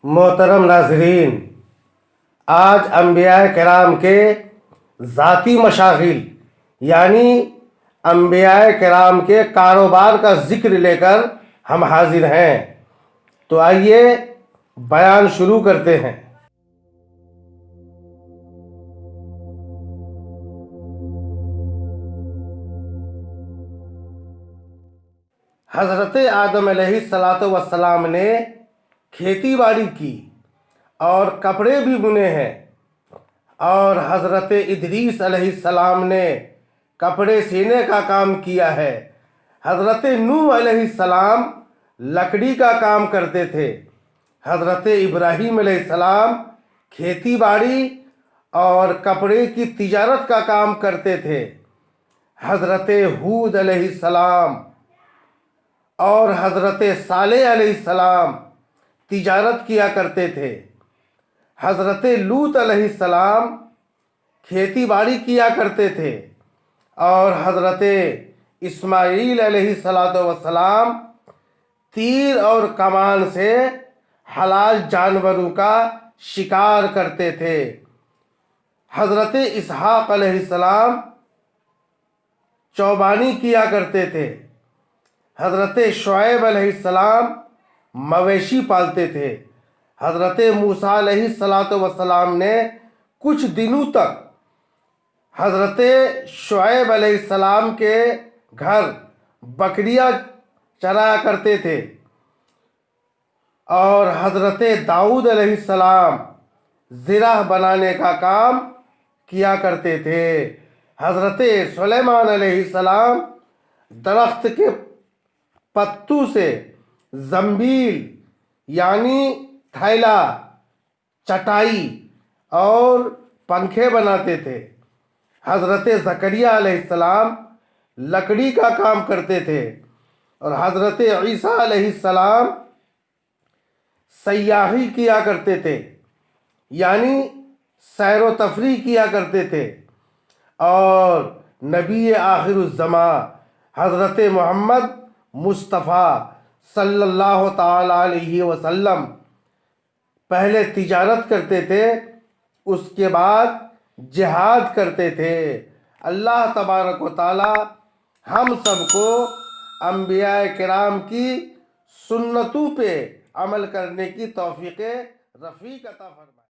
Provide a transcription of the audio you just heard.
محترم ناظرین، آج انبیاء کرام کے ذاتی مشاغل یعنی انبیاء کرام کے کاروبار کا ذکر لے کر ہم حاضر ہیں، تو آئیے بیان شروع کرتے ہیں۔ حضرت آدم علیہ السلام نے کھیتی باڑی کی اور کپڑے بھی بنے ہیں، اور حضرت ادریس علیہ السلام نے کپڑے سینے کا کام کیا ہے۔ حضرت نوح علیہ السلام لکڑی کا کام کرتے تھے۔ حضرت ابراہیم علیہ السلام کھیتی باڑی اور کپڑے کی تجارت کا کام کرتے تھے۔ حضرت ہود علیہ السلام اور حضرت صالح علیہ السلام تجارت کیا کرتے تھے۔ حضرت لوط علیہ السلام کھیتی باڑی کیا کرتے تھے، اور حضرت اسماعیل علیہ السلام تیر اور کمان سے حلال جانوروں کا شکار کرتے تھے۔ حضرت اسحاق علیہ السلام چوبانی کیا کرتے تھے۔ حضرت شعیب علیہ السلام مویشی پالتے تھے۔ حضرت موسیٰ علیہ السلام نے کچھ دنوں تک حضرت شعیب علیہ السلام کے گھر بکریاں چرایا کرتے تھے، اور حضرت داؤد علیہ السلام زرہ بنانے کا کام کیا کرتے تھے۔ حضرت سلیمان علیہ السلام درخت کے پتوں سے زنبیل یعنی تھیلا، چٹائی اور پنکھے بناتے تھے۔ حضرت زکریا علیہ السلام لکڑی کا کام کرتے تھے، اور حضرت عیسیٰ علیہ السلام سیاحی کیا کرتے تھے یعنی سیر و تفریح کیا کرتے تھے۔ اور نبی آخر الزماں حضرت محمد مصطفیٰ صلی اللہ تعالی علیہ وسلم پہلے تجارت کرتے تھے، اس کے بعد جہاد کرتے تھے۔ اللہ تبارک و تعالی ہم سب کو انبیاء کرام کی سنتوں پہ عمل کرنے کی توفیق رفیق عطا فرمائے۔